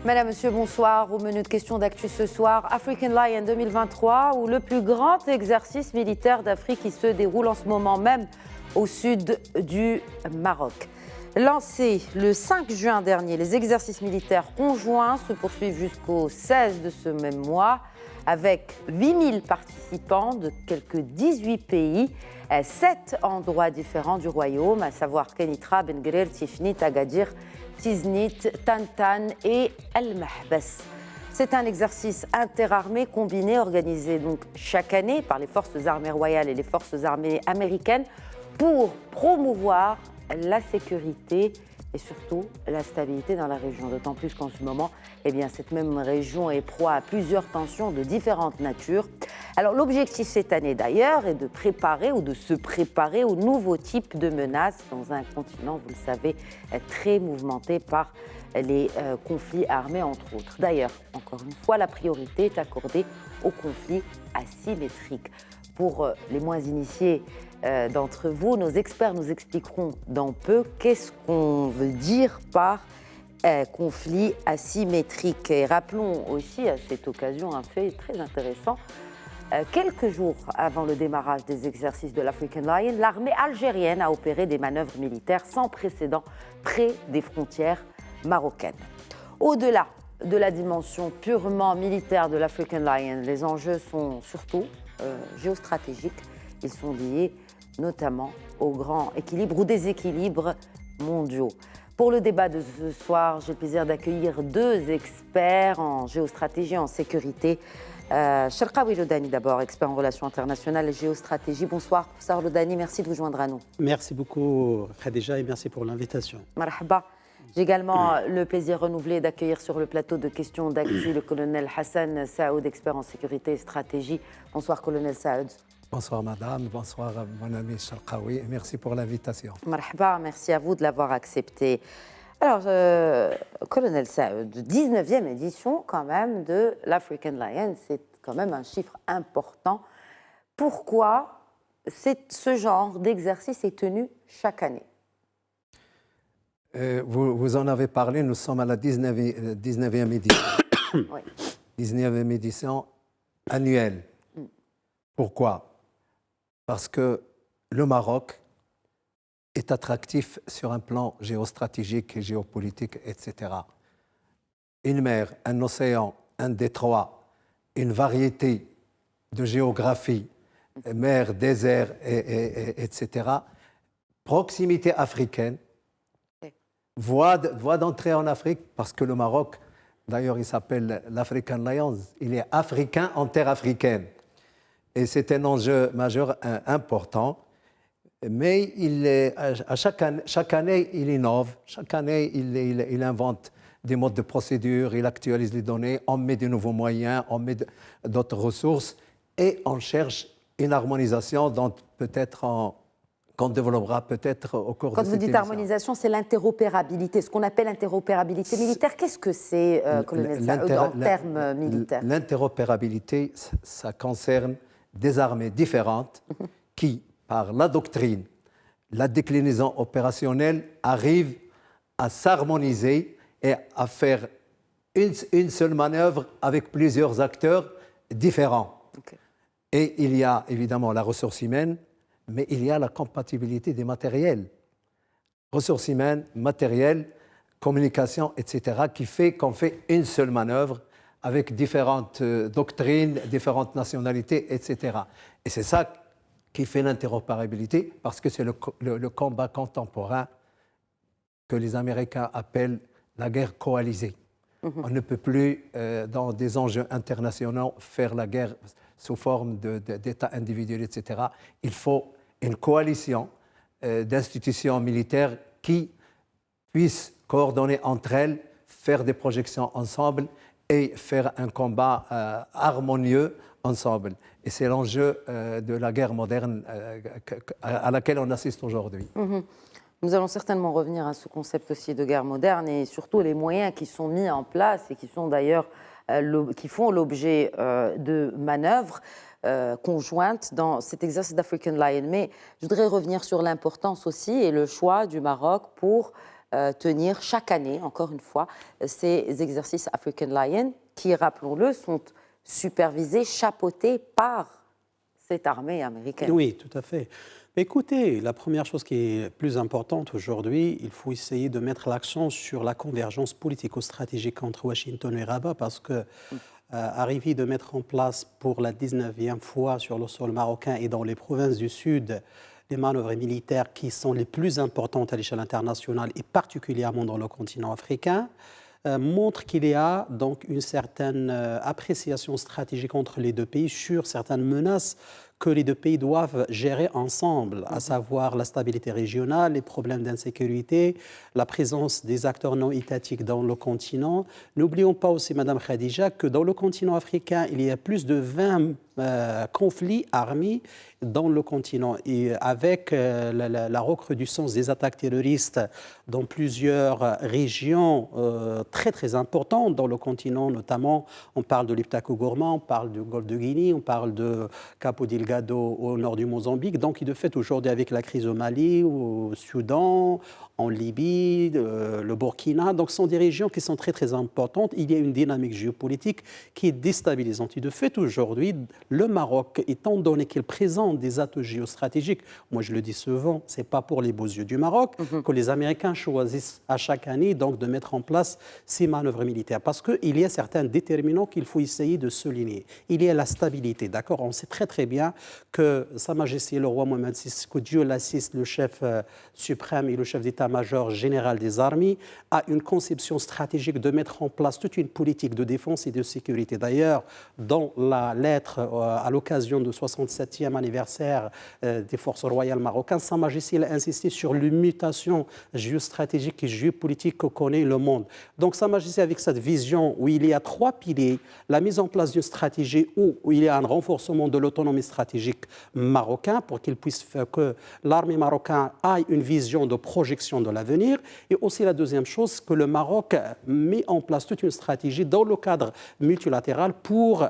Madame, Monsieur, bonsoir. Au menu de questions d'actu ce soir, African Lion 2023, ou le plus grand exercice militaire d'Afrique qui se déroule en ce moment même au sud du Maroc. Lancés le 5 juin dernier, les exercices militaires conjoints se poursuivent jusqu'au 16 de ce même mois, avec 8000 participants de quelques 18 pays, 7 endroits différents du royaume, à savoir Kenitra, Ben Guerir, Tifnit, Agadir, Tiznit, Tantan et El Mahbas. C'est un exercice interarmé combiné organisé donc chaque année par les forces armées royales et les forces armées américaines pour promouvoir la sécurité et surtout la stabilité dans la région. D'autant plus qu'en ce moment, cette même région est proie à plusieurs tensions de différentes natures. Alors l'objectif cette année d'ailleurs est de préparer ou de se préparer au nouveau type de menaces dans un continent, vous le savez, très mouvementé par les conflits armés entre autres. D'ailleurs, encore une fois, la priorité est accordée aux conflits asymétriques. Pour les moins initiés d'entre vous, nos experts nous expliqueront dans peu qu'est-ce qu'on veut dire par conflit asymétrique. Et rappelons aussi à cette occasion un fait très intéressant. Quelques jours avant le démarrage des exercices de l'African Lion, l'armée algérienne a opéré des manœuvres militaires sans précédent près des frontières marocaines. Au-delà de la dimension purement militaire de l'African Lion, les enjeux sont surtout géostratégiques. Ils sont liés notamment au grand équilibre ou déséquilibre mondiaux. Pour le débat de ce soir, j'ai le plaisir d'accueillir deux experts en géostratégie et en sécurité. Cherkaoui Lodani d'abord, expert en relations internationales et géostratégie. Bonsoir, professeur Lodani, merci de vous joindre à nous. Merci beaucoup, Khadija, et merci pour l'invitation. Marhaba. J'ai également le plaisir renouvelé d'accueillir sur le plateau de questions d'actu le colonel Hassan Saoud, expert en sécurité et stratégie. Bonsoir, colonel Saoud. Bonsoir madame, bonsoir mon ami Cherkaoui, merci pour l'invitation. Marhaba, merci à vous de l'avoir accepté. Alors, colonel Saoud, 19e édition quand même de l'African Lion, c'est quand même un chiffre important. Pourquoi ce genre d'exercice est tenu chaque année? Vous en avez parlé, nous sommes à la 19e édition. Oui. 19e édition annuelle. Pourquoi? Parce que le Maroc est attractif sur un plan géostratégique et géopolitique, etc. Une mer, un océan, un détroit, une variété de géographie, mer, désert, etc. Proximité africaine, voie d'entrée en Afrique, parce que le Maroc, d'ailleurs, il s'appelle l'African Lions, il est africain en terre africaine. Et c'est un enjeu majeur important. Mais chaque année, il innove, chaque année, il invente des modes de procédure, il actualise les données, on met de nouveaux moyens, on met d'autres ressources et on cherche une harmonisation dont peut-être qu'on développera peut-être au cours de cette émission. Quand vous dites harmonisation, c'est l'interopérabilité, ce qu'on appelle interopérabilité militaire. Qu'est-ce que c'est, colonel Saoud, en termes militaires? L'interopérabilité, ça concerne des armées différentes qui, par la doctrine, la déclinaison opérationnelle, arrivent à s'harmoniser et à faire une seule manœuvre avec plusieurs acteurs différents. Okay. Et il y a évidemment la ressource humaine, mais il y a la compatibilité des matériels. Ressources humaines, matériels, communication, etc., qui fait qu'on fait une seule manœuvre avec différentes doctrines, différentes nationalités, etc. Et c'est ça qui fait l'interopérabilité, parce que c'est le combat contemporain que les Américains appellent la guerre coalisée. On ne peut plus, dans des enjeux internationaux, faire la guerre sous forme d'États individuels, etc. Il faut une coalition d'institutions militaires qui puissent coordonner entre elles, faire des projections ensemble et faire un combat harmonieux ensemble. Et c'est l'enjeu de la guerre moderne à laquelle on assiste aujourd'hui. Nous allons certainement revenir à ce concept aussi de guerre moderne et surtout les moyens qui sont mis en place et qui sont d'ailleurs qui font l'objet de manœuvres conjointes dans cet exercice d'African Lion. Mais je voudrais revenir sur l'importance aussi et le choix du Maroc pour tenir chaque année, encore une fois, ces exercices African Lion qui, rappelons-le, sont supervisés, chapeautés par cette armée américaine. Oui, tout à fait. Mais écoutez, la première chose qui est plus importante aujourd'hui, il faut essayer de mettre l'accent sur la convergence politico-stratégique entre Washington et Rabat, parce que arriver de mettre en place pour la 19e fois sur le sol marocain et dans les provinces du Sud les manœuvres militaires qui sont les plus importantes à l'échelle internationale et particulièrement dans le continent africain, montre qu'il y a donc une certaine appréciation stratégique entre les deux pays sur certaines menaces que les deux pays doivent gérer ensemble, à savoir la stabilité régionale, les problèmes d'insécurité, la présence des acteurs non étatiques dans le continent. N'oublions pas aussi, Madame Khadija, que dans le continent africain, il y a plus de 20 conflits armés dans le continent. Et avec la recrudescence des attaques terroristes dans plusieurs régions très très importantes dans le continent, notamment on parle de l'Iptako-Gourma, on parle du Golfe de Guinée, on parle de Cabo Delgado au nord du Mozambique. Donc de fait aujourd'hui avec la crise au Mali, au Soudan, en Libye, le Burkina, donc ce sont des régions qui sont très très importantes. Il y a une dynamique géopolitique qui est déstabilisante. Et de fait aujourd'hui, le Maroc, étant donné qu'il présente des atouts géostratégiques, moi je le dis souvent, ce n'est pas pour les beaux yeux du Maroc que les Américains choisissent à chaque année donc de mettre en place ces manœuvres militaires, parce qu'il y a certains déterminants qu'il faut essayer de souligner. Il y a la stabilité, d'accord. On sait très très bien que Sa Majesté le roi Mohamed VI, que Dieu l'assiste, le chef suprême et le chef d'état-major général des armées, a une conception stratégique de mettre en place toute une politique de défense et de sécurité. D'ailleurs, dans la lettre à l'occasion du 67e anniversaire des forces royales marocaines, Sa Majesté a insisté sur les mutations géostratégiques et géopolitiques que connaît le monde. Donc Sa Majesté, avec cette vision où il y a trois piliers, la mise en place d'une stratégie où il y a un renforcement de l'autonomie stratégique marocaine pour qu'il puisse faire que l'armée marocaine ait une vision de projection de l'avenir, et aussi la deuxième chose, que le Maroc met en place toute une stratégie dans le cadre multilatéral pour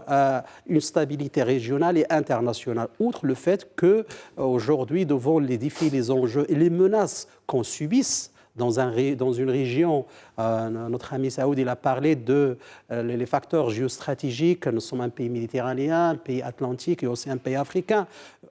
une stabilité régionale et internationale. Outre le fait qu'aujourd'hui, devant les défis, les enjeux et les menaces qu'on subisse dans une région, notre ami Saoud, il a parlé de les facteurs géostratégiques. Nous sommes un pays méditerranéen, un pays atlantique et aussi un pays africain.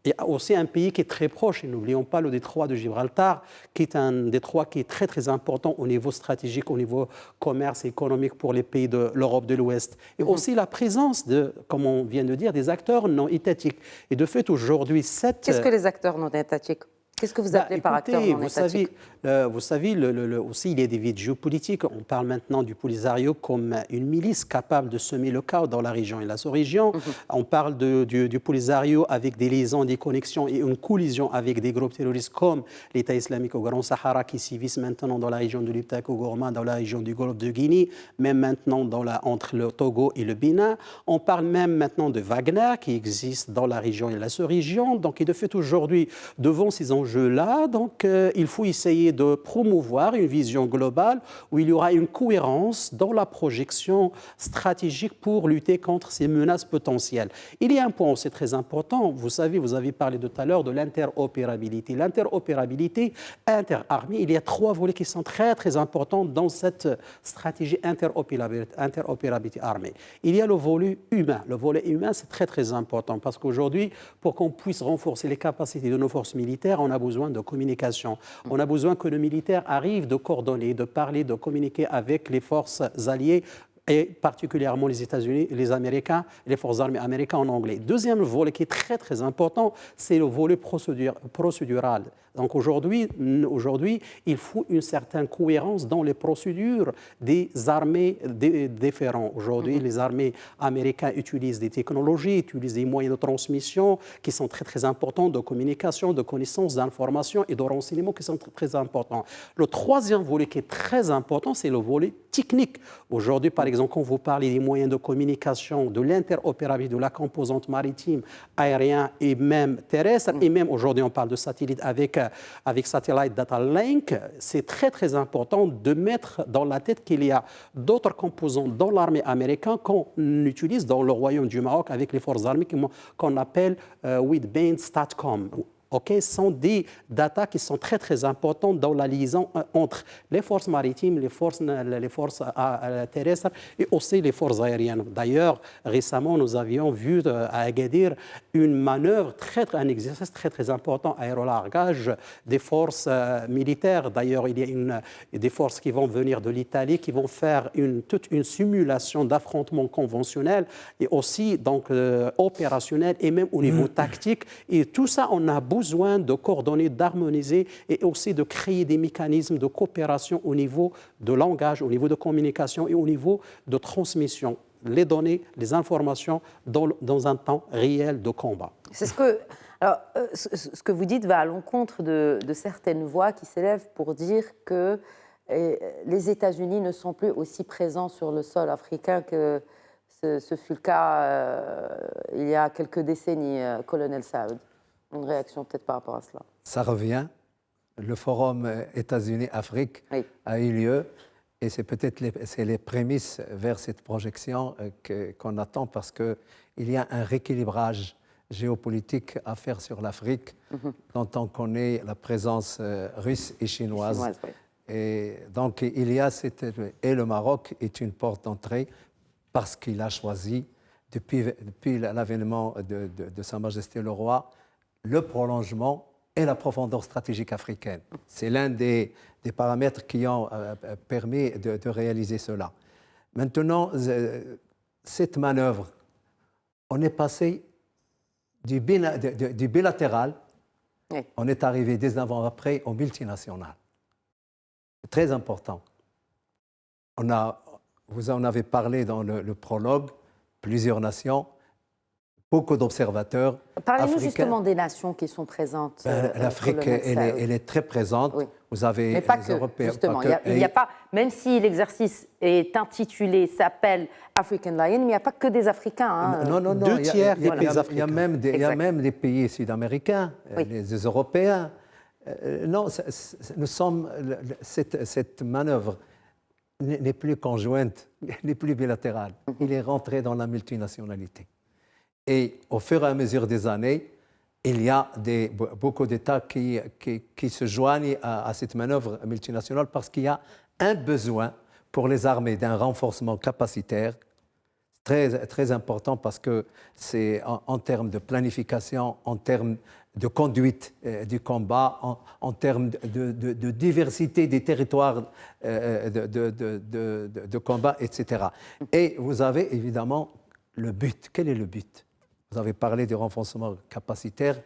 Et aussi un pays qui est très proche. Et n'oublions pas le détroit de Gibraltar, qui est un détroit qui est très très important au niveau stratégique, au niveau commerce et économique pour les pays de l'Europe de l'Ouest. Et aussi la présence comme on vient de dire, des acteurs non étatiques. Et de fait, aujourd'hui, Qu'est-ce que les acteurs non étatiques ? Qu'est-ce que vous appelez par acteur non étatique ? Vous savez, aussi, il y a des vides géopolitiques. On parle maintenant du Polisario comme une milice capable de semer le chaos dans la région et la sous-région. On parle du Polisario avec des liaisons, des connexions et une collision avec des groupes terroristes comme l'État islamique au Grand Sahara qui sévissent maintenant dans la région de l'Iptako-Gourma, dans la région du Golfe de Guinée, même maintenant entre le Togo et le Bénin. On parle même maintenant de Wagner qui existe dans la région et la sous-région. Donc, et de fait, aujourd'hui, devant ces enjeux-là, donc, il faut essayer de promouvoir une vision globale où il y aura une cohérence dans la projection stratégique pour lutter contre ces menaces potentielles. Il y a un point aussi très important, vous savez, vous avez parlé tout à l'heure de l'interopérabilité. L'interopérabilité interarmée, il y a trois volets qui sont très très importants dans cette stratégie interopérabilité armée. Il y a le volet humain. Le volet humain, c'est très très important parce qu'aujourd'hui, pour qu'on puisse renforcer les capacités de nos forces militaires, on a besoin de communication. On a besoin que le militaire arrive de coordonner, de parler, de communiquer avec les forces alliées et particulièrement les États-Unis, les Américains, les forces armées américaines en anglais. Deuxième volet qui est très très important, c'est le volet procédural. Donc aujourd'hui, il faut une certaine cohérence dans les procédures des armées différentes. Aujourd'hui, les armées américaines utilisent des technologies, utilisent des moyens de transmission qui sont très très importants, de communication, de connaissance, d'information et de renseignement qui sont très, très importants. Le troisième volet qui est très important, c'est le volet technique. Aujourd'hui, par exemple, quand vous parlez des moyens de communication, de l'interopérabilité, de la composante maritime, aérienne et même terrestre, et même aujourd'hui on parle de satellite avec Satellite Data Link, c'est très très important de mettre dans la tête qu'il y a d'autres composants dans l'armée américaine qu'on utilise dans le royaume du Maroc avec les forces armées qu'on appelle with band STATCOM. sont des datas qui sont très, très importantes dans la liaison entre les forces maritimes, les forces terrestres et aussi les forces aériennes. D'ailleurs, récemment, nous avions vu à Agadir une manœuvre, un exercice très, très important, aérolargage des forces militaires. D'ailleurs, il y a des forces qui vont venir de l'Italie, qui vont faire toute une simulation d'affrontement conventionnel et aussi donc, opérationnel et même au niveau tactique. Et tout ça, on a besoin de coordonner, d'harmoniser et aussi de créer des mécanismes de coopération au niveau de langage, au niveau de communication et au niveau de transmission. Les données, les informations dans un temps réel de combat. C'est ce que vous dites va à l'encontre de certaines voix qui s'élèvent pour dire que les États-Unis ne sont plus aussi présents sur le sol africain que ce fut le cas il y a quelques décennies, colonel Saoud. Une réaction peut-être par rapport à cela. Ça revient. Le forum États-Unis-Afrique a eu lieu et c'est peut-être les prémices vers cette projection qu'on attend parce qu'il y a un rééquilibrage géopolitique à faire sur l'Afrique quand on connaît la présence russe et chinoise. Et donc il y a et le Maroc est une porte d'entrée parce qu'il a choisi depuis l'avènement de Sa Majesté le Roi le prolongement et la profondeur stratégique africaine. C'est l'un des paramètres qui ont permis de réaliser cela. Maintenant, cette manœuvre, on est passé du bilatéral, on est arrivé dès avant après au multinational. C'est très important. Vous en avez parlé dans le prologue, plusieurs nations, beaucoup d'observateurs. Parlez-nous justement des nations qui sont présentes. L'Afrique, elle est très présente. Oui. Vous avez mais pas les que, Européens. justement. Il n'y a pas, même si l'exercice est intitulé, s'appelle African Lion, il n'y a pas que des Africains. Hein. Non. Deux tiers des pays africains. Il y a même des pays sud-américains, les Européens. Non, nous sommes. Cette manœuvre n'est plus conjointe, n'est plus bilatérale. Il est rentré dans la multinationalité. Et au fur et à mesure des années, il y a beaucoup d'États qui se joignent à cette manœuvre multinationale parce qu'il y a un besoin pour les armées d'un renforcement capacitaire très, très important parce que c'est en termes de planification, en termes de conduite du combat, en termes de diversité des territoires de combat, etc. Et vous avez évidemment le but. Quel est le but ? Vous avez parlé du renforcement capacitaire,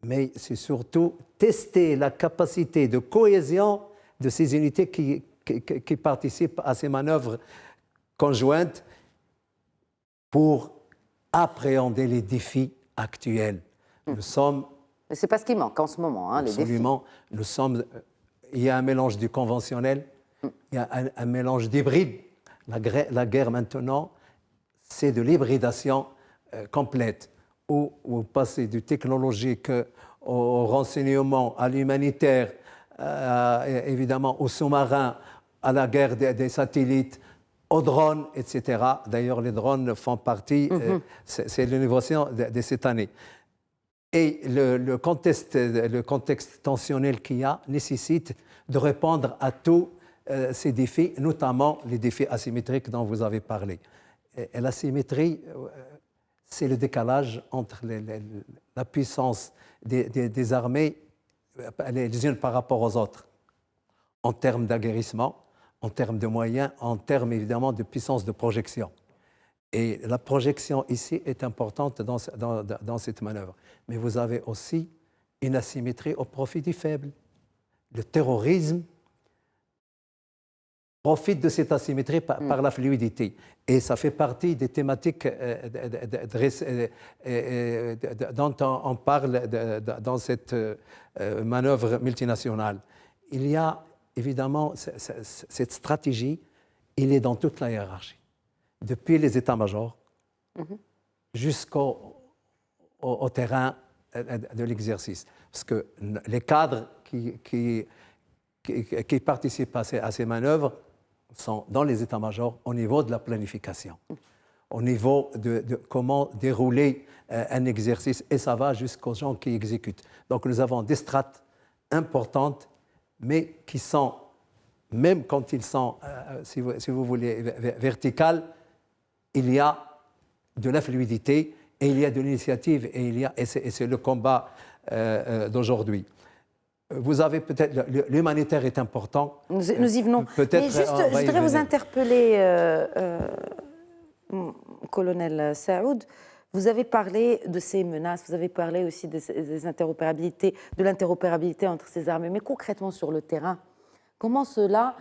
mais c'est surtout tester la capacité de cohésion de ces unités qui participent à ces manœuvres conjointes pour appréhender les défis actuels. Nous sommes... C'est pas ce qui manque en ce moment, hein, les défis. Absolument. Il y a un mélange du conventionnel, il y a un mélange d'hybride. La guerre maintenant, c'est de l'hybridation complète, où vous passez du technologique au renseignement, à l'humanitaire, évidemment au sous-marin, à la guerre des satellites, aux drones, etc. D'ailleurs, les drones font partie, c'est l'innovation de cette année. Et le contexte tensionnel qu'il y a nécessite de répondre à tous ces défis, notamment les défis asymétriques dont vous avez parlé. Et l'asymétrie, c'est le décalage entre la puissance des armées les unes par rapport aux autres, en termes d'aguerrissement, en termes de moyens, en termes évidemment de puissance de projection. Et la projection ici est importante dans cette manœuvre. Mais vous avez aussi une asymétrie au profit du faible. Le terrorisme profite de cette asymétrie par la fluidité. Et ça fait partie des thématiques dont on parle dans cette manœuvre multinationale. Il y a évidemment cette stratégie, il est dans toute la hiérarchie, depuis les états-majors jusqu'au terrain de l'exercice. Parce que les cadres qui participent à ces manœuvres sont dans les états-majors au niveau de la planification. au niveau de comment dérouler un exercice, et ça va jusqu'aux gens qui exécutent. Donc nous avons des strates importantes, mais qui sont, même quand ils sont, si vous voulez, verticales, il y a de la fluidité, et il y a de l'initiative, et c'est le combat d'aujourd'hui. Vous avez peut-être, l'humanitaire est important. Nous y venons. Peut-être, mais juste, je voudrais vous interpeller, colonel Saoud. Vous avez parlé de ces menaces, vous avez parlé aussi des interopérabilités, de l'interopérabilité entre ces armées. Mais concrètement sur le terrain, comment cela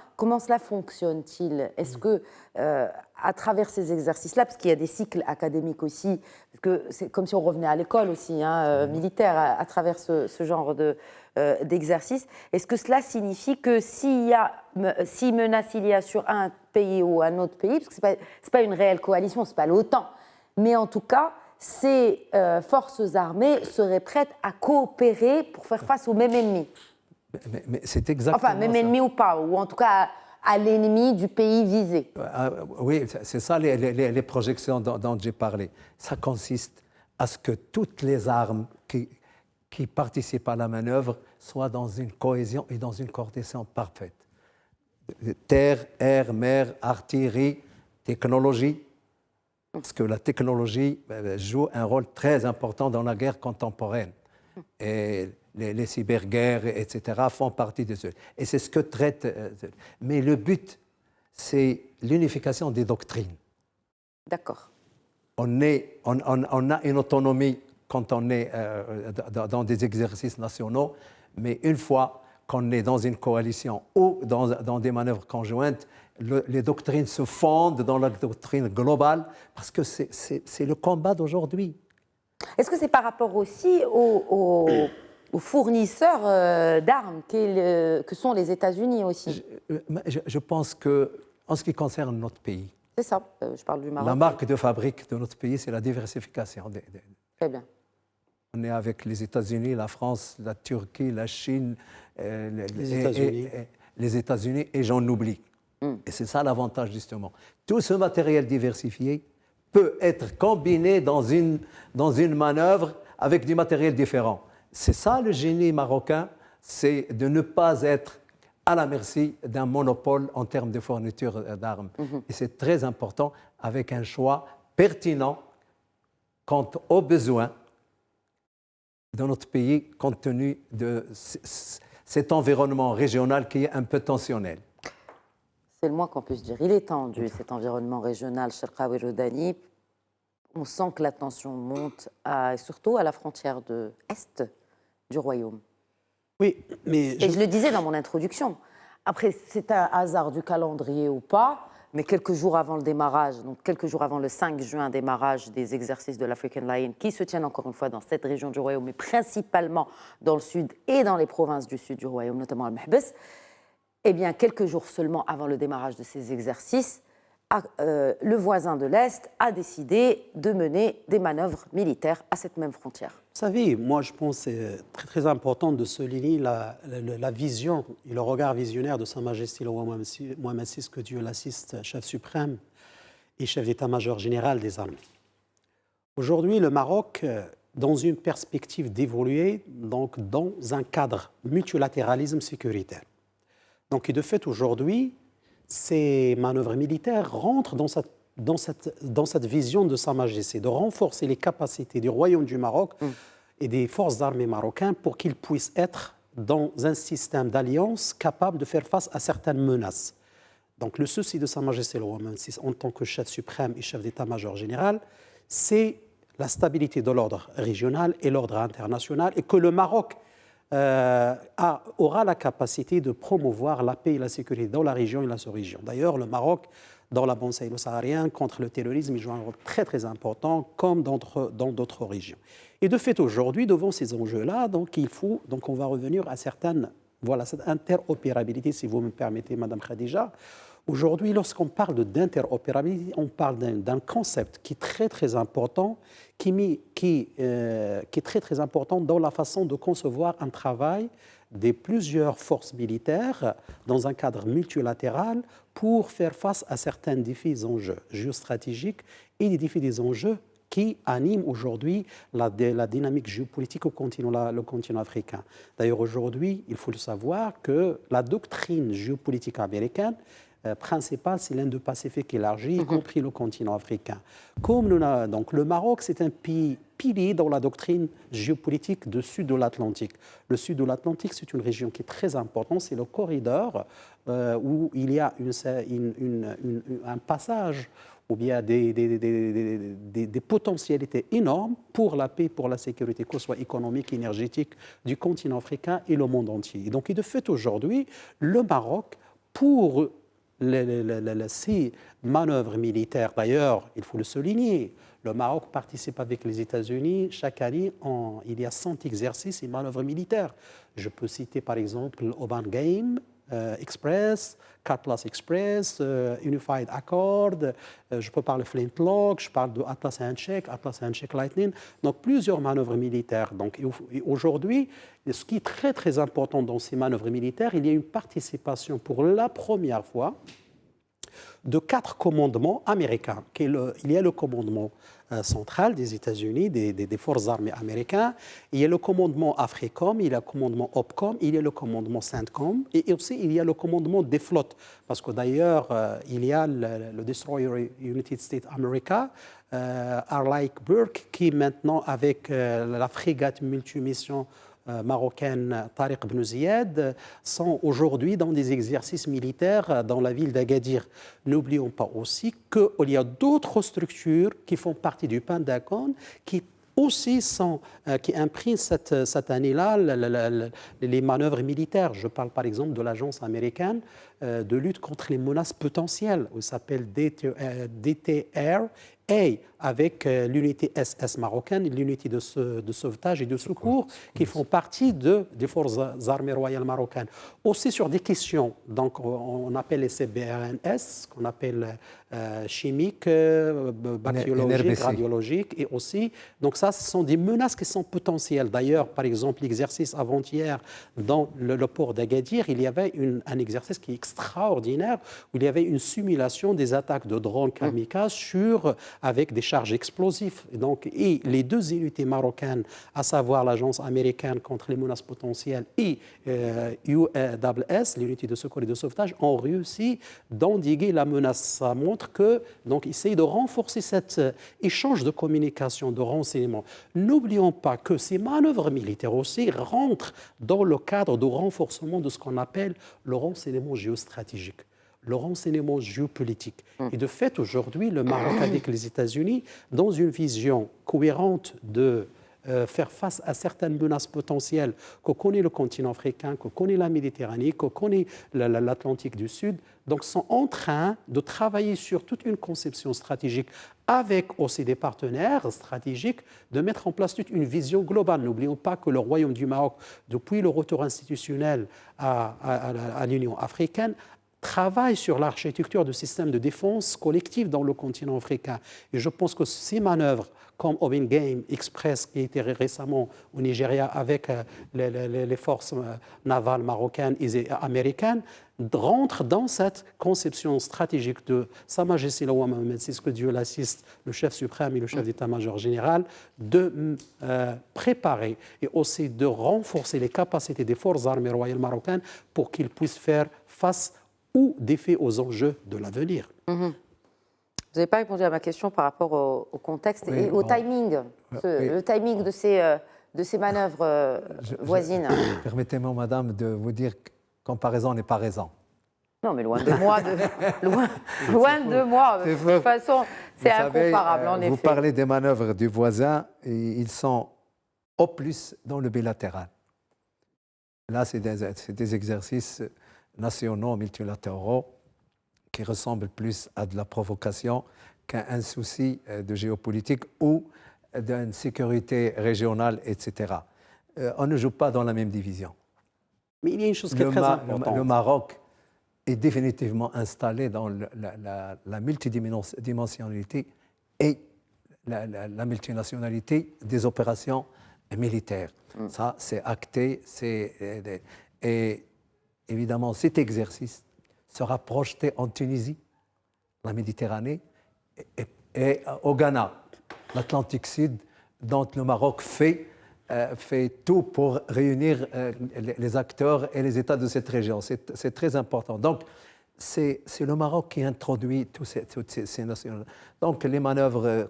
fonctionne-t-il? Est-ce que, à travers ces exercices-là, parce qu'il y a des cycles académiques aussi, parce que c'est comme si on revenait à l'école aussi, militaire, à travers ce genre d'exercice, est-ce que cela signifie que si menace il y a sur un pays ou un autre pays, parce que c'est pas une réelle coalition, c'est pas l'OTAN, mais en tout cas, ces forces armées seraient prêtes à coopérer pour faire face au même ennemi? Mais c'est exactement enfin, même ça. ennemi ou pas, ou en tout cas à l'ennemi du pays visé. Oui, c'est ça les projections dont j'ai parlé. Ça consiste à ce que toutes les armes qui participent à la manœuvre soient dans une cohésion et dans une coordination parfaite. Terre, air, mer, artillerie, technologie, parce que la technologie joue un rôle très important dans la guerre contemporaine. Et les cyberguerres, etc., font partie de ce. Et c'est ce que traite. Mais le but, c'est l'unification des doctrines. D'accord. On a une autonomie quand on est dans des exercices nationaux, mais une fois qu'on est dans une coalition ou dans des manœuvres conjointes, les doctrines se fondent dans la doctrine globale, parce que c'est le combat d'aujourd'hui. Est-ce que c'est par rapport aussi aux fournisseurs d'armes que sont les États-Unis aussi? Je pense qu'en ce qui concerne notre pays, c'est ça, je parle du Maroc. La marque de fabrique de notre pays, c'est la diversification. Très bien. On est avec les États-Unis, la France, la Turquie, la Chine, les États-Unis, et j'en oublie. Et c'est ça l'avantage, justement. Tout ce matériel diversifié peut être combiné dans une manœuvre avec du matériel différent. C'est ça le génie marocain, c'est de ne pas être à la merci d'un monopole en termes de fourniture d'armes. Et c'est très important, avec un choix pertinent quant aux besoins de notre pays, compte tenu de cet environnement régional qui est un peu tensionnel. C'est le moins qu'on puisse dire. Il est tendu, cet environnement régional, Cherkaoui Rodani. On sent que la tension monte, surtout à la frontière de Est du royaume. Oui, mais... Et je le disais dans mon introduction. Après, c'est un hasard du calendrier ou pas, mais quelques jours avant le démarrage, donc quelques jours avant le 5 juin, démarrage des exercices de l'African Lion, qui se tiennent encore une fois dans cette région du royaume, mais principalement dans le sud et dans les provinces du sud du royaume, notamment Al-Mahbes, eh bien, quelques jours seulement avant le démarrage de ces exercices, le voisin de l'Est a décidé de mener des manœuvres militaires à cette même frontière. Vous savez, moi je pense que c'est très, très important de souligner la vision et le regard visionnaire de Sa Majesté le roi Mohamed VI, que Dieu l'assiste, chef suprême et chef d'état-major général des armées. Aujourd'hui, le Maroc, dans une perspective d'évoluer donc dans un cadre multilatéralisme sécuritaire. Donc, et de fait, aujourd'hui, ces manœuvres militaires rentrent dans cette vision de Sa Majesté, de renforcer les capacités du Royaume du Maroc et des forces armées marocaines pour qu'ils puissent être dans un système d'alliance capable de faire face à certaines menaces. Donc le souci de Sa Majesté le roi Mohamed VI en tant que chef suprême et chef d'état-major général, c'est la stabilité de l'ordre régional et l'ordre international, et que le Maroc aura la capacité de promouvoir la paix et la sécurité dans la région et la sous-région. D'ailleurs, le Maroc, dans la bande sahélo-saharienne, contre le terrorisme, il joue un rôle très très important, comme dans d'autres régions. Et de fait, aujourd'hui, devant ces enjeux-là, donc on va revenir à cette interopérabilité, si vous me permettez, Madame Khadija. Aujourd'hui, lorsqu'on parle d'interopérabilité, on parle d'un concept qui est très très important, qui est très très important dans la façon de concevoir un travail de plusieurs forces militaires dans un cadre multilatéral pour faire face à certains défis et enjeux géostratégiques et les défis des enjeux qui animent aujourd'hui la dynamique géopolitique le continent africain. D'ailleurs, aujourd'hui, il faut le savoir que la doctrine géopolitique américaine principale, c'est l'Indo-Pacifique élargi, y compris le continent africain. Donc, le Maroc, c'est un pays pilier dans la doctrine géopolitique du sud de l'Atlantique. Le sud de l'Atlantique, c'est une région qui est très importante, c'est le corridor où il y a un passage ou bien des potentialités énormes pour la paix, pour la sécurité, que ce soit économique, énergétique, du continent africain et le monde entier. Et donc, de fait, aujourd'hui, le Maroc, pour ces manœuvres militaires, d'ailleurs, il faut le souligner, le Maroc participe avec les États-Unis chaque année, il y a 100 exercices et manœuvres militaires. Je peux citer par exemple Oman Game Express, Cutlass Express, Unified Accord, je peux parler Flintlock, je parle de Atlas Handshake Lightning, donc plusieurs manœuvres militaires. Donc aujourd'hui, ce qui est très très important dans ces manœuvres militaires, il y a une participation pour la première fois de 4 commandements américains. Il y a le commandement central des États-Unis, des forces armées américaines, il y a le commandement AFRICOM, il y a le commandement OPCOM, il y a le commandement CENTCOM, et aussi il y a le commandement des flottes, parce que d'ailleurs, il y a le Destroyer United States America, Arleigh Burke, qui maintenant, avec la frégate multimission marocaine Tariq Ben Ziyad, sont aujourd'hui dans des exercices militaires dans la ville d'Agadir. N'oublions pas aussi qu'il y a d'autres structures qui font partie du Pentagone qui aussi qui impriment cette année-là les manœuvres militaires. Je parle par exemple de l'agence américaine de lutte contre les menaces potentielles, qui s'appelle DTR, avec l'unité SS marocaine, l'unité de sauvetage et de secours, qui font partie des forces armées royales marocaines. Aussi sur des questions, donc on appelle les CBRNS, qu'on appelle chimiques, bactériologiques, radiologiques, et aussi, donc ça, ce sont des menaces qui sont potentielles. D'ailleurs, par exemple, l'exercice avant-hier dans le port d'Agadir, il y avait un exercice qui est extraordinaire, où il y avait une simulation des attaques de drones kamikazes avec des charges explosives. Et les 2 unités marocaines, à savoir l'agence américaine contre les menaces potentielles et UAS, l'unité de secours et de sauvetage, ont réussi d'endiguer la menace. Ça montre que, donc, essayer de renforcer cet échange de communication, de renseignements. N'oublions pas que ces manœuvres militaires aussi rentrent dans le cadre de renforcement de ce qu'on appelle le renseignement géostratégique, le renseignement géopolitique. Et de fait, aujourd'hui, le Maroc, avec les États-Unis, dans une vision cohérente de faire face à certaines menaces potentielles que connaît le continent africain, que connaît la Méditerranée, que connaît l'Atlantique du Sud, donc sont en train de travailler sur toute une conception stratégique avec aussi des partenaires stratégiques, de mettre en place toute une vision globale. N'oublions pas que le Royaume du Maroc, depuis le retour institutionnel à l'Union africaine, travaille sur l'architecture du système de défense collective dans le continent africain. Et je pense que ces manœuvres, comme Open Game Express, qui a été récemment au Nigeria avec les forces navales marocaines et américaines, rentrent dans cette conception stratégique de Sa Majesté le roi Mohamed VI, que Dieu l'assiste, le chef suprême et le chef d'état-major général, de préparer et aussi de renforcer les capacités des forces armées royales marocaines pour qu'ils puissent faire face ou défis aux enjeux de l'avenir. Vous n'avez pas répondu à ma question par rapport au contexte et au timing, le timing de ces manœuvres voisines. Permettez-moi, madame, de vous dire que comparaison n'est pas raison. Non, mais loin de moi. Loin de moi. De toute façon, c'est incomparable, en effet. Vous parlez des manœuvres du voisin, et ils sont au plus dans le bilatéral. Là, c'est des exercices nationaux, multilatéraux, qui ressemblent plus à de la provocation qu'à un souci de géopolitique ou d'une sécurité régionale, etc. On ne joue pas dans la même division. Mais il y a une chose qui est très importante. Le Maroc est définitivement installé dans la multidimensionnalité et la multinationalité des opérations militaire. Ça, c'est acté. Et évidemment, cet exercice sera projeté en Tunisie, la Méditerranée, et au Ghana, l'Atlantique Sud, dont le Maroc fait tout pour réunir les acteurs et les États de cette région. C'est très important. Donc, c'est le Maroc qui introduit toutes ces nations. Donc, les manœuvres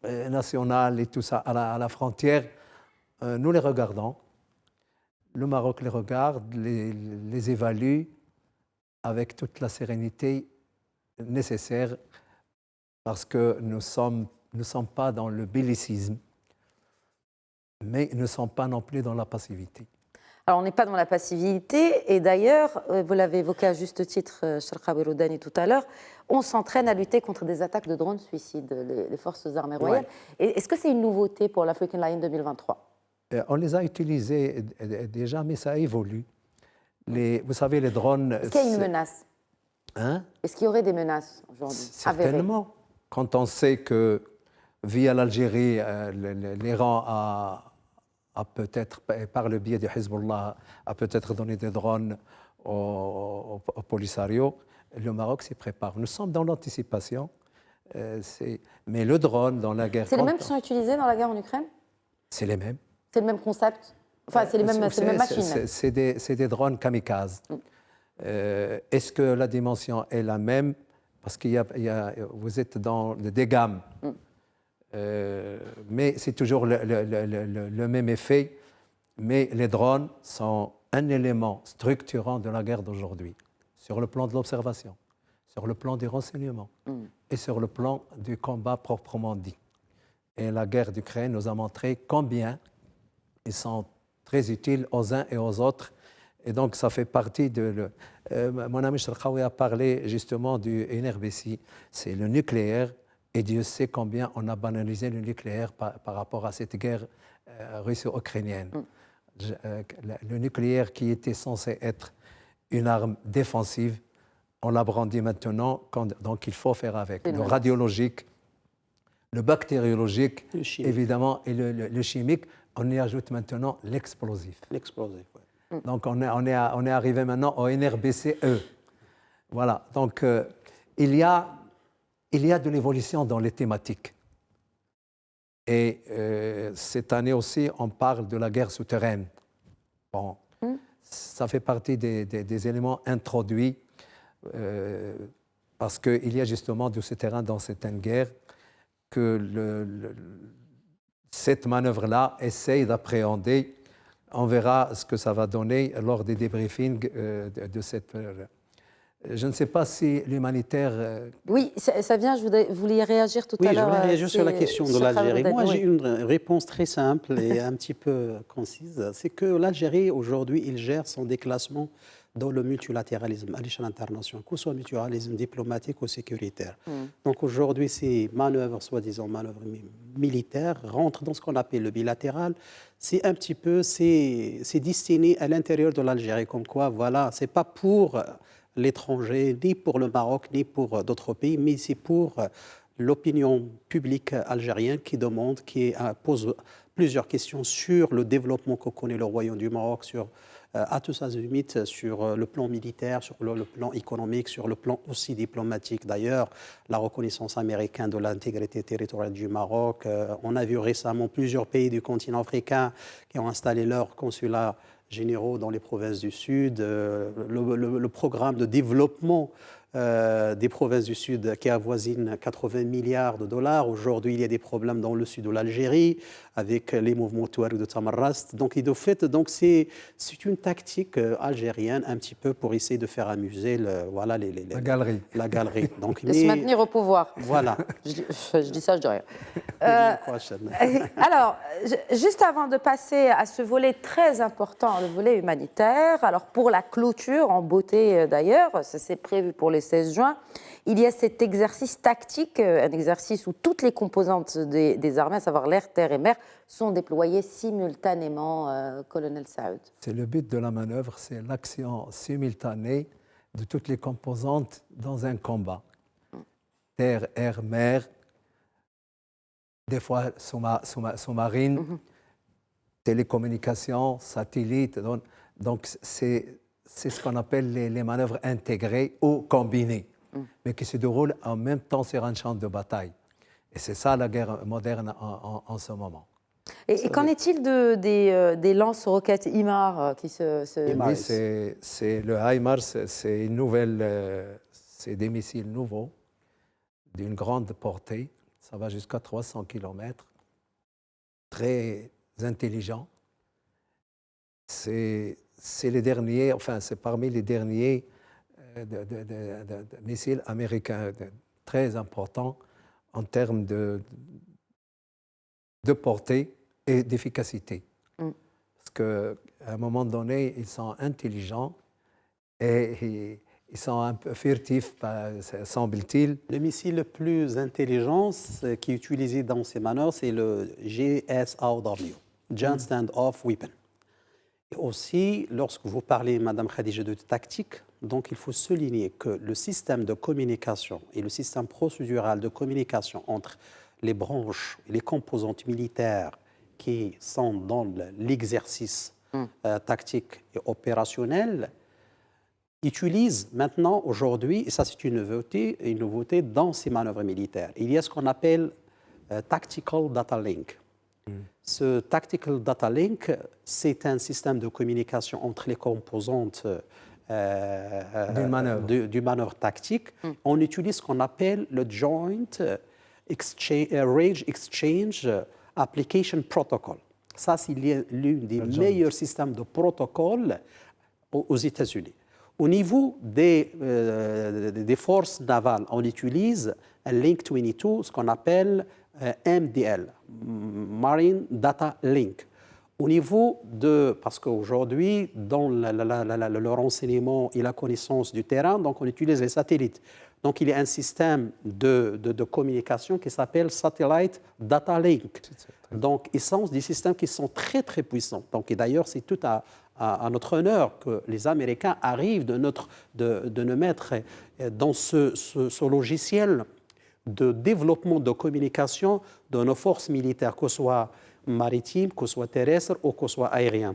nationales et tout ça à la frontière, nous les regardons. Le Maroc les regarde, les évalue avec toute la sérénité nécessaire parce que nous ne sommes pas dans le bellicisme, mais nous ne sommes pas non plus dans la passivité. Alors, on n'est pas dans la passivité, et d'ailleurs, vous l'avez évoqué à juste titre, Sharqawi Roudani, tout à l'heure, on s'entraîne à lutter contre des attaques de drones suicides, les forces armées royales. Ouais. Est-ce que c'est une nouveauté pour l'African Lion 2023 ? On les a utilisés déjà, mais ça évolue. Vous savez, les drones... Est-ce qu'il y a une menace ? Est-ce qu'il y aurait des menaces aujourd'hui ? Certainement. Quand on sait que, via l'Algérie, l'Iran a peut-être, par le biais du Hezbollah, a peut-être donné des drones au Polisario, le Maroc s'y prépare. Nous sommes dans l'anticipation. Mais le drone, dans la guerre... C'est les mêmes qui sont utilisés dans la guerre en Ukraine ? C'est les mêmes. C'est le même concept ? Enfin, c'est les mêmes machines. C'est des drones kamikazes. Est-ce que la dimension est la même ? Parce que vous êtes dans des gammes. Mais c'est toujours le même effet. Mais les drones sont un élément structurant de la guerre d'aujourd'hui, sur le plan de l'observation, sur le plan du renseignement et sur le plan du combat proprement dit. Et la guerre d'Ukraine nous a montré combien ils sont très utiles aux uns et aux autres. Et donc, ça fait partie de... mon ami Sharqawi a parlé justement du NRBC. C'est le nucléaire, et Dieu sait combien on a banalisé le nucléaire par rapport à cette guerre russo-ukrainienne. Le nucléaire qui était censé être une arme défensive, on l'a brandi maintenant, donc il faut faire avec. Le radiologique, le bactériologique, évidemment, et le chimique, on y ajoute maintenant l'explosif. L'explosif, oui. Donc, on est arrivé maintenant au NRBCE. Voilà. Donc, il y a de l'évolution dans les thématiques. Et cette année aussi, on parle de la guerre souterraine. Bon, ça fait partie des éléments introduits parce qu'il y a justement du souterrain dans cette guerre que cette manœuvre-là essaye d'appréhender. On verra ce que ça va donner lors des débriefings de cette manœuvre. Je ne sais pas si l'humanitaire... Oui, ça vient, vous vouliez réagir tout à l'heure. Oui, je voulais réagir sur la question de l'Algérie. Moi, j'ai une réponse très simple et un petit peu concise. C'est que l'Algérie, aujourd'hui, il gère son déclassement dans le multilatéralisme à l'échelle internationale, que ce soit multilatéralisme diplomatique ou sécuritaire. Donc aujourd'hui, ces manœuvres, soi-disant manœuvres militaires, rentrent dans ce qu'on appelle le bilatéral. C'est un petit peu, c'est destiné à l'intérieur de l'Algérie, comme quoi, voilà, c'est pas pour l'étranger, ni pour le Maroc, ni pour d'autres pays, mais c'est pour l'opinion publique algérienne qui demande, qui pose plusieurs questions sur le développement que connaît le Royaume du Maroc, à tous azimuts, sur le plan militaire, sur le plan économique, sur le plan aussi diplomatique. D'ailleurs, la reconnaissance américaine de l'intégrité territoriale du Maroc. On a vu récemment plusieurs pays du continent africain qui ont installé leurs consulats généraux dans les provinces du Sud, le programme de développement des provinces du Sud qui avoisine 80 milliards de dollars. Aujourd'hui, il y a des problèmes dans le sud de l'Algérie avec les mouvements Touareg de Tamarrast. Donc, de fait, c'est une tactique algérienne un petit peu pour essayer de faire amuser la galerie. La galerie. Donc, de se maintenir au pouvoir. Voilà. Je dis ça, je dis rien. Alors, juste avant de passer à ce volet très important, le volet humanitaire, alors pour la clôture, en beauté d'ailleurs, c'est prévu pour les 16 juin, il y a cet exercice tactique, un exercice où toutes les composantes des armées, à savoir l'air, terre et mer, sont déployées simultanément, colonel Saoud. C'est le but de la manœuvre, c'est l'action simultanée de toutes les composantes dans un combat. Terre, air, mer, des fois sous-marine, télécommunications, satellites. Donc c'est ce qu'on appelle les manœuvres intégrées ou combinées, mais qui se déroulent en même temps sur un champ de bataille. Et c'est ça la guerre moderne en ce moment. Et qu'en est-il des lance-roquettes HIMARS qui Oui, c'est le HIMARS, c'est une nouvelle, c'est des missiles nouveaux d'une grande portée. Ça va jusqu'à 300 km. Très intelligent. C'est les derniers, enfin, c'est parmi les derniers de missiles américains très importants en termes de portée et d'efficacité. Parce qu'à un moment donné, ils sont intelligents et ils sont un peu furtifs, semble-t-il. Le missile le plus intelligent qui est utilisé dans ces manœuvres, c'est le GSOW, Joint Stand-Off Weapon. Et aussi, lorsque vous parlez, Madame Khadija, de tactique, donc il faut souligner que le système de communication et le système procédural de communication entre les branches et les composantes militaires qui sont dans l'exercice tactique et opérationnel utilisent maintenant, aujourd'hui, et ça c'est une nouveauté dans ces manœuvres militaires. Il y a ce qu'on appelle Tactical Data Link. Ce Tactical Data Link, c'est un système de communication entre les composantes d'une manœuvre tactique. On utilise ce qu'on appelle le Joint Range Exchange Application Protocol. Ça, c'est l'un des meilleurs systèmes de protocole aux États-Unis. Au niveau des forces navales, on utilise un Link 22, ce qu'on appelle MDL, Marine Data Link. Au niveau de, parce qu'aujourd'hui, dans le renseignement et la connaissance du terrain, donc on utilise les satellites. Donc il y a un système de communication qui s'appelle Satellite Data Link. Donc ils sont des systèmes qui sont très très puissants. Donc, et d'ailleurs, c'est tout à notre honneur que les Américains arrivent de nous mettre dans ce logiciel de développement de communication de nos forces militaires, que ce soit maritimes, que ce soit terrestres ou que ce soit aériens.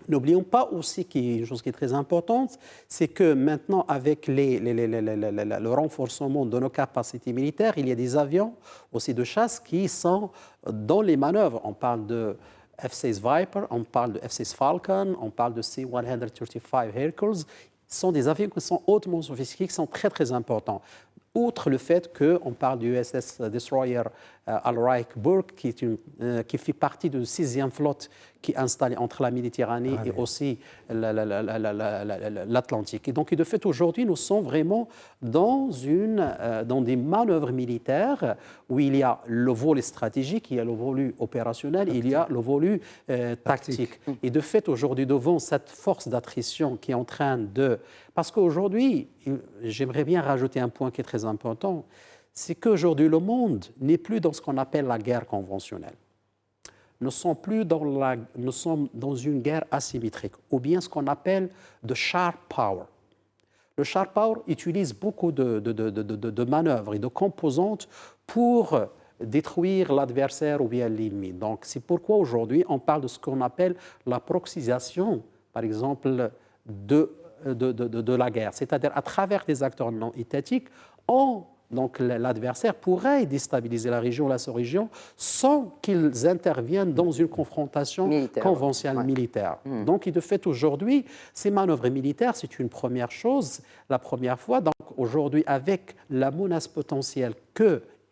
N'oublions pas aussi une chose qui est très importante, c'est que maintenant, avec le renforcement de nos capacités militaires, il y a des avions aussi de chasse qui sont dans les manœuvres. On parle de F-16 Viper, on parle de F-16 Falcon, on parle de C-135 Hercules. Ce sont des avions qui sont hautement sophistiqués, qui sont très très importants. Outre le fait qu'on parle du USS Destroyer Al Reich Burke, qui fait partie de la 6e flotte qui est installée entre la Méditerranée et aussi l'Atlantique. Et donc, de fait, aujourd'hui, nous sommes vraiment dans des manœuvres militaires où il y a le volet stratégique, il y a le volet opérationnel, il y a le volet tactique. Et de fait, aujourd'hui, devant cette force d'attrition qui est en train de... Parce qu'aujourd'hui, j'aimerais bien rajouter un point qui est très important, c'est qu'aujourd'hui, le monde n'est plus dans ce qu'on appelle la guerre conventionnelle. Nous sommes dans une guerre asymétrique, ou bien ce qu'on appelle de sharp power. Le sharp power utilise beaucoup de manœuvres et de composantes pour détruire l'adversaire ou bien l'ennemi. Donc, c'est pourquoi aujourd'hui, on parle de ce qu'on appelle la proxysation, par exemple, de la guerre. C'est-à-dire, à travers des acteurs non étatiques, donc l'adversaire pourrait déstabiliser la région, la sous-région, sans qu'ils interviennent dans une confrontation conventionnelle militaire. Donc, de fait, aujourd'hui, ces manœuvres militaires, c'est une première chose, la première fois. Donc, aujourd'hui, avec la menace potentielle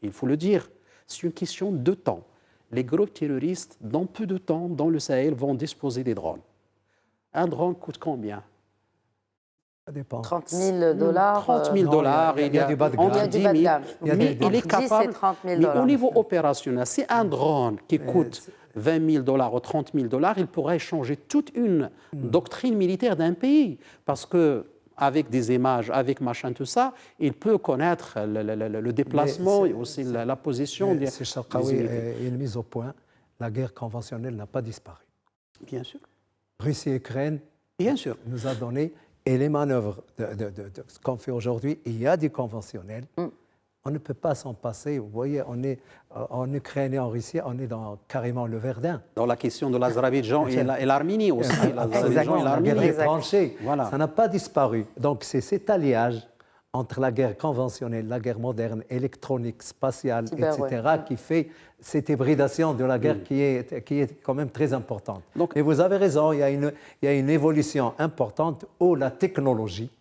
il faut le dire, c'est une question de temps. Les groupes terroristes, dans peu de temps, dans le Sahel, vont disposer des drones. Un drone coûte combien ? Ça dépend. 30 000 dollars. 30 000 dollars. Il y a du bas de gamme. Il y a du bas de gamme. Mais il est capable. 30 000 mais au niveau opérationnel, si un drone qui coûte 20 000 dollars ou 30 000 dollars, il pourrait changer toute une doctrine militaire d'un pays. Parce que avec des images, avec machin, tout ça, il peut connaître le déplacement et aussi la position des unités. Une mise au point, la guerre conventionnelle n'a pas disparu. Bien sûr. Russie et Ukraine Bien sûr. nous a donné, et les manœuvres de ce qu'on fait aujourd'hui, il y a du conventionnel, On ne peut pas s'en passer. Vous voyez, on est en Ukraine et en Russie, on est dans carrément le Verdun. Dans la question de l'Azerbaïdjan et l'Arménie aussi. L'Azerbaïdjan et l'Arménie. La guerre des tranchées, voilà. Ça n'a pas disparu. Donc c'est cet alliage entre la guerre conventionnelle, la guerre moderne, électronique, spatiale, etc., qui fait cette hybridation de la guerre qui est quand même très importante. Donc, et vous avez raison, il y a une évolution importante où la technologie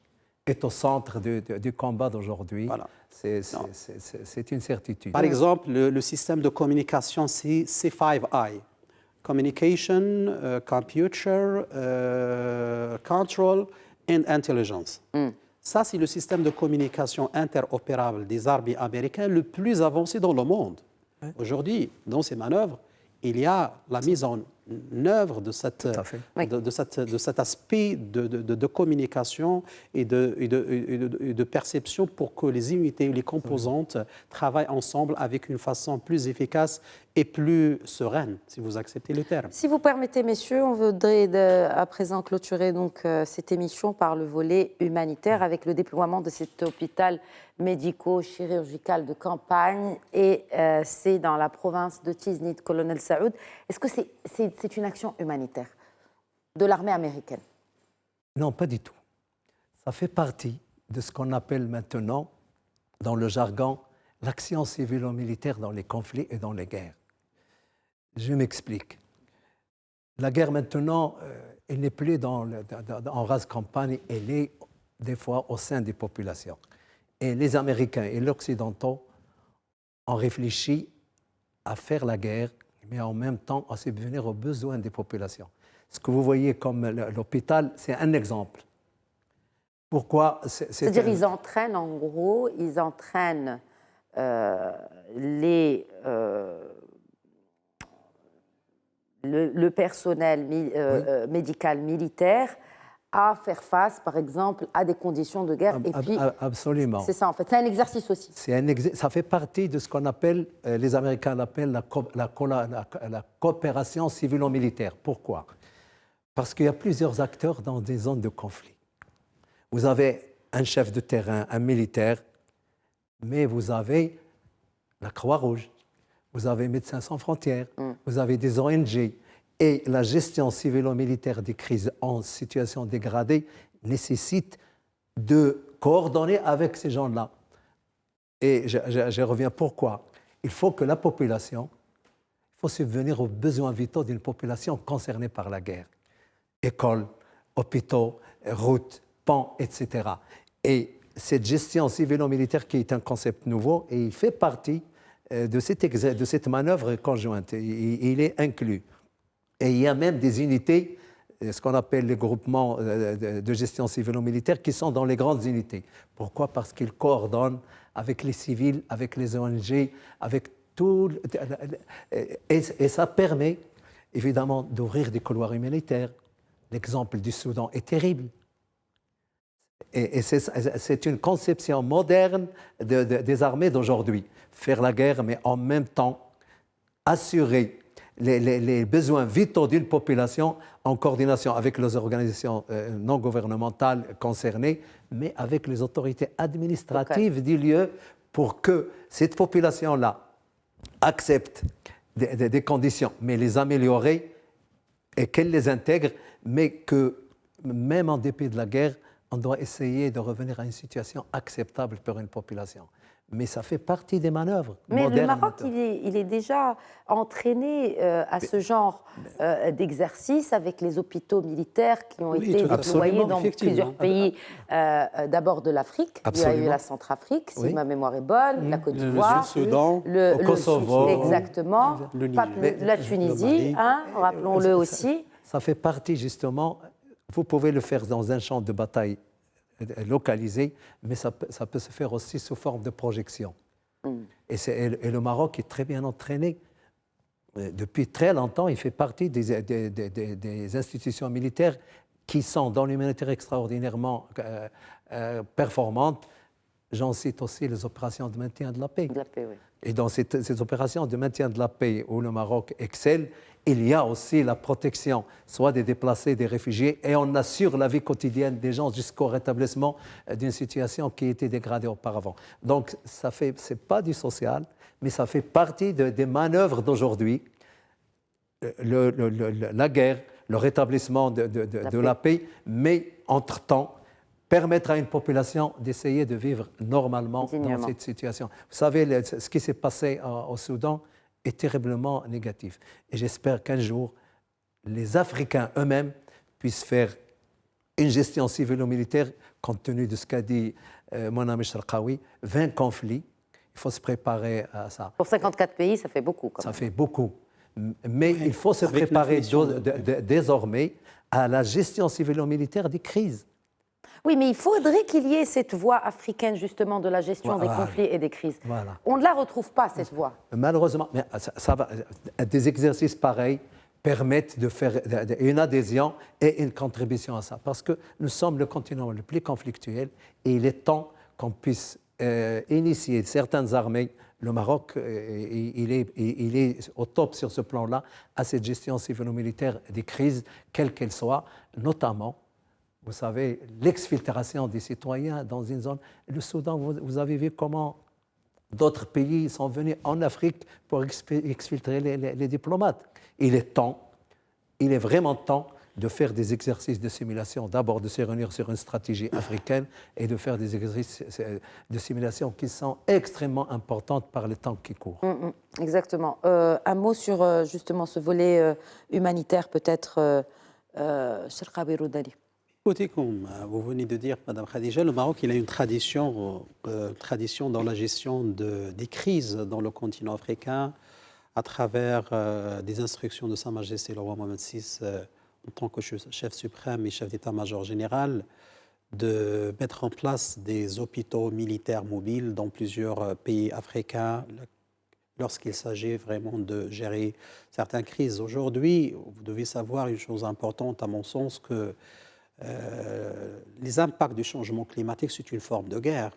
est au centre du combat d'aujourd'hui. Voilà. C'est une certitude. Par exemple, le système de communication C5I, Communication, Computer, Control and Intelligence. Ça, c'est le système de communication interopérable des armées américaines le plus avancé dans le monde. Aujourd'hui, dans ces manœuvres, il y a la mise en œuvre de cet aspect de communication et de perception pour que les unités, les composantes travaillent ensemble avec une façon plus efficace et plus sereine, si vous acceptez le terme. Si vous permettez, messieurs, on voudrait à présent clôturer donc, cette émission par le volet humanitaire avec le déploiement de cet hôpital médico-chirurgical de campagne et c'est dans la province de Tiznit, colonel Saoud. Est-ce que c'est une action humanitaire de l'armée américaine? Non, pas du tout. Ça fait partie de ce qu'on appelle maintenant, dans le jargon, l'action civilo-militaire dans les conflits et dans les guerres. Je m'explique. La guerre maintenant, elle n'est plus en rase campagne, elle est des fois au sein des populations. Et les Américains et les Occidentaux ont réfléchi à faire la guerre, mais en même temps à subvenir aux besoins des populations. Ce que vous voyez comme l'hôpital, c'est un exemple. Pourquoi c'est-à-dire ils entraînent, en gros, ils entraînent le personnel médical militaire à faire face, par exemple, à des conditions de guerre. Et puis, absolument. C'est ça, en fait. C'est un exercice aussi. Ça fait partie de ce qu'on appelle, les Américains l'appellent la coopération civilo-militaire. Pourquoi? Parce qu'il y a plusieurs acteurs dans des zones de conflit. Vous avez un chef de terrain, un militaire, mais vous avez la Croix-Rouge, vous avez Médecins sans frontières, vous avez des ONG. Et la gestion civilo-militaire des crises en situation dégradée nécessite de coordonner avec ces gens-là. Et je reviens pourquoi. Il faut que la population, il faut subvenir aux besoins vitaux d'une population concernée par la guerre. Écoles, hôpitaux, routes, ponts, etc. Et cette gestion civilo-militaire qui est un concept nouveau, et il fait partie de cette manœuvre conjointe. Il est inclus. Et il y a même des unités, ce qu'on appelle les groupements de gestion civilo-militaire, qui sont dans les grandes unités. Pourquoi? Parce qu'ils coordonnent avec les civils, avec les ONG, avec tout. Et ça permet, évidemment, d'ouvrir des couloirs humanitaires. L'exemple du Soudan est terrible. Et c'est une conception moderne des armées d'aujourd'hui. Faire la guerre, mais en même temps assurer les besoins vitaux d'une population en coordination avec les organisations non gouvernementales concernées, mais avec les autorités administratives du lieu pour que cette population-là accepte des conditions, mais les améliorer et qu'elle les intègre, mais que même en dépit de la guerre, on doit essayer de revenir à une situation acceptable pour une population. Mais ça fait partie des manœuvres modernes. Mais le Maroc, il est déjà entraîné à ce genre d'exercice avec les hôpitaux militaires qui ont été déployés dans plusieurs pays, d'abord de l'Afrique. Il y a eu la Centrafrique, si ma mémoire est bonne, la Côte d'Ivoire, le Soudan, le Kosovo. Exactement, la Tunisie, rappelons-le aussi. Ça fait partie justement, vous pouvez le faire dans un champ de bataille localisé, mais ça peut se faire aussi sous forme de projection. Et le Maroc est très bien entraîné. Depuis très longtemps, il fait partie des institutions militaires qui sont dans l'humanitaire extraordinairement performantes. J'en cite aussi les opérations de maintien de la paix. De la paix, oui. Et dans ces opérations de maintien de la paix où le Maroc excelle, il y a aussi la protection, soit des déplacés, des réfugiés, et on assure la vie quotidienne des gens jusqu'au rétablissement d'une situation qui était dégradée auparavant. Donc, ce n'est pas du social, mais ça fait partie des manœuvres d'aujourd'hui. La guerre, le rétablissement de la paix, mais entre-temps, permettre à une population d'essayer de vivre normalement dans cette situation. Vous savez, ce qui s'est passé au Soudan est terriblement négatif. Et j'espère qu'un jour, les Africains eux-mêmes puissent faire une gestion civilo-militaire, compte tenu de ce qu'a dit mon ami Sharqawi, 20 conflits, il faut se préparer à ça. Pour 54 pays, ça fait beaucoup. Ça fait beaucoup. Mais il faut se préparer désormais à la gestion civilo-militaire des crises. Oui, mais il faudrait qu'il y ait cette voie africaine, justement, de la gestion des conflits et des crises. Voilà. On ne la retrouve pas, cette voie. Malheureusement, mais des exercices pareils permettent de faire une adhésion et une contribution à ça. Parce que nous sommes le continent le plus conflictuel et il est temps qu'on puisse initier certaines armées. Le Maroc, il est au top sur ce plan-là, à cette gestion civilo-militaire des crises, quelles qu'elles soient, notamment, vous savez, l'exfiltration des citoyens dans une zone. Le Soudan, vous avez vu comment d'autres pays sont venus en Afrique pour exfiltrer les diplomates. Il est vraiment temps de faire des exercices de simulation, d'abord de se réunir sur une stratégie africaine et de faire des exercices de simulation qui sont extrêmement importants par le temps qui court. Exactement. Un mot sur justement ce volet humanitaire, peut-être, Sharqawi Roudali. Écoutez, comme vous venez de dire, Madame Khadija, le Maroc il a une tradition dans la gestion des crises dans le continent africain à travers des instructions de Sa Majesté le roi Mohamed VI en tant que chef suprême et chef d'état-major général, de mettre en place des hôpitaux militaires mobiles dans plusieurs pays africains lorsqu'il s'agit vraiment de gérer certaines crises. Aujourd'hui, vous devez savoir une chose importante à mon sens, que les impacts du changement climatique, c'est une forme de guerre.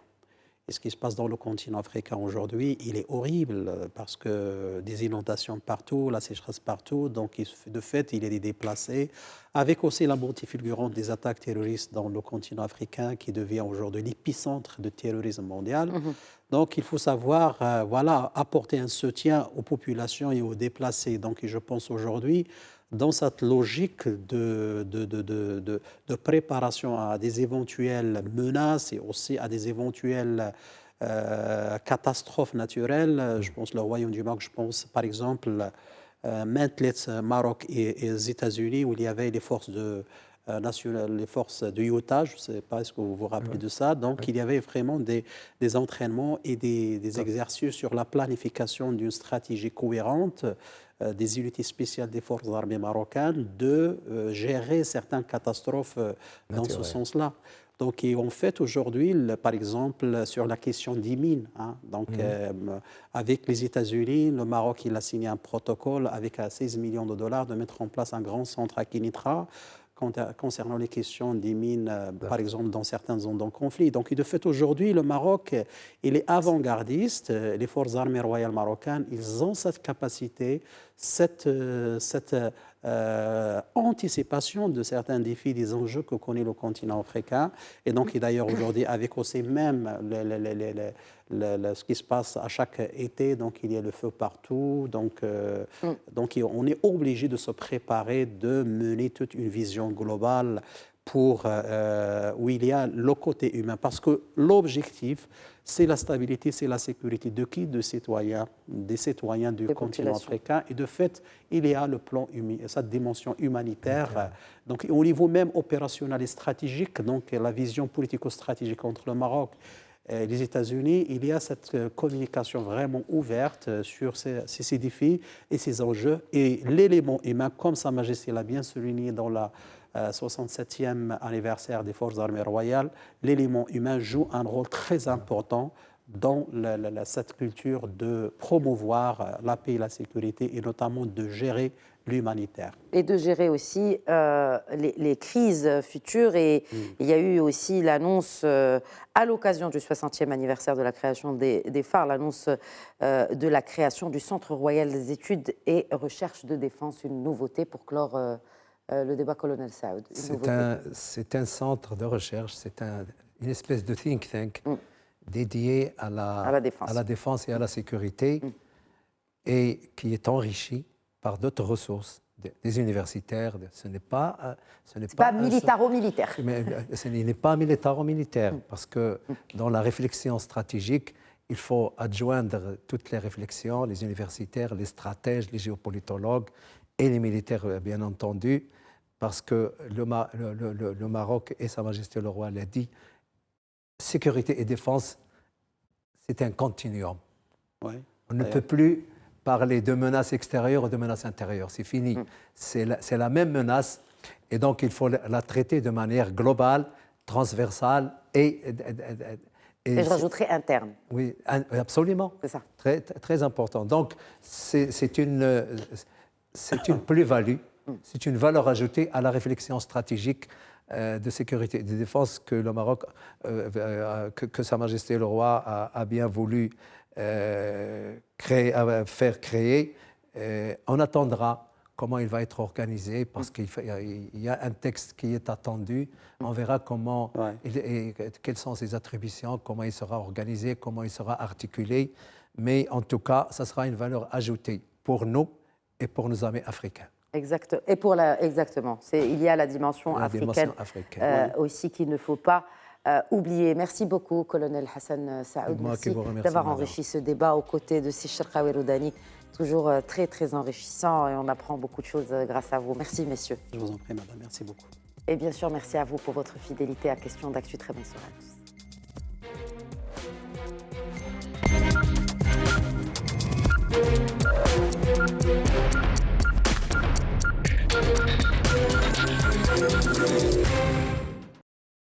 Et ce qui se passe dans le continent africain aujourd'hui, il est horrible parce que des inondations partout, la sécheresse partout, donc de fait, il est déplacé, avec aussi la montée fulgurante des attaques terroristes dans le continent africain qui devient aujourd'hui l'épicentre du terrorisme mondial. Donc il faut savoir apporter un soutien aux populations et aux déplacés. Donc je pense aujourd'hui, dans cette logique de préparation à des éventuelles menaces et aussi à des éventuelles catastrophes naturelles, je pense le Royaume du Maroc, je pense par exemple Mentlet, Maroc et les États-Unis, où il y avait les forces les forces de Utah, je ne sais pas, est-ce que vous vous rappelez de ça? Donc il y avait vraiment des entraînements et des exercices sur la planification d'une stratégie cohérente des unités spéciales des forces armées marocaines de gérer certaines catastrophes dans ce sens-là. Donc, et en fait, aujourd'hui, par exemple, sur la question des mines, avec les États-Unis, le Maroc il a signé un protocole avec 16 millions de dollars de mettre en place un grand centre à Kénitra concernant les questions des mines, par exemple, dans certaines zones de conflit. Donc, de fait, aujourd'hui, le Maroc, il est avant-gardiste. Les forces armées royales marocaines, ils ont cette capacité, cette anticipation de certains défis, des enjeux que connaît le continent africain. Et donc, d'ailleurs, aujourd'hui, avec aussi même ce qui se passe à chaque été, donc il y a le feu partout. Donc on est obligé de se préparer, de mener toute une vision globale où il y a le côté humain. Parce que l'objectif, c'est la stabilité, c'est la sécurité de qui? Des citoyens du continent africain. Et de fait, il y a le plan cette dimension humanitaire. Donc, au niveau même opérationnel et stratégique, donc la vision politico-stratégique entre le Maroc et les États-Unis, il y a cette communication vraiment ouverte sur ces défis et ces enjeux. Et l'élément humain, comme Sa Majesté l'a bien souligné dans la 67e anniversaire des Forces armées royales, l'élément humain joue un rôle très important dans cette culture de promouvoir la paix et la sécurité et notamment de gérer l'humanitaire. Et de gérer aussi les crises futures. Et il y a eu aussi l'annonce, à l'occasion du 60e anniversaire de la création des phares, l'annonce de la création du Centre royal des études et recherche de défense, une nouveauté pour clore le débat Colonel Saoud. C'est un centre de recherche, c'est une espèce de think tank dédié à la défense et à la sécurité et qui est enrichi par d'autres ressources, des universitaires. Ce n'est pas militaro-militaire. Il n'est pas militaro-militaire, parce que dans la réflexion stratégique, il faut adjoindre toutes les réflexions, les universitaires, les stratèges, les géopolitologues et les militaires, bien entendu, parce que le Maroc et Sa Majesté le Roi l'a dit, sécurité et défense, c'est un continuum. Oui. On ne peut plus parler de menaces extérieures ou de menaces intérieures. C'est fini. C'est la même menace et donc il faut la traiter de manière globale, transversale et je rajouterais interne. Oui, absolument. C'est ça. Très, très important. Donc c'est une plus-value, c'est une valeur ajoutée à la réflexion stratégique de sécurité et de défense que le Maroc, que Sa Majesté le Roi a bien voulu faire créer. On attendra comment il va être organisé parce qu'il y a un texte qui est attendu. On verra quelles sont ses attributions, comment il sera organisé, comment il sera articulé. Mais en tout cas, ça sera une valeur ajoutée pour nous et pour nos amis africains. Exact. Et exactement. Il y a la dimension africaine, aussi qu'il ne faut pas oublier. Merci beaucoup, colonel Hassan Saoud. Merci d'avoir enrichi ce débat aux côtés de Si Cherkaoui Roudani. Toujours très, très enrichissant et on apprend beaucoup de choses grâce à vous. Merci, messieurs. Je vous en prie, madame. Merci beaucoup. Et bien sûr, merci à vous pour votre fidélité à Questions d'Actu. Très bonne soirée à tous.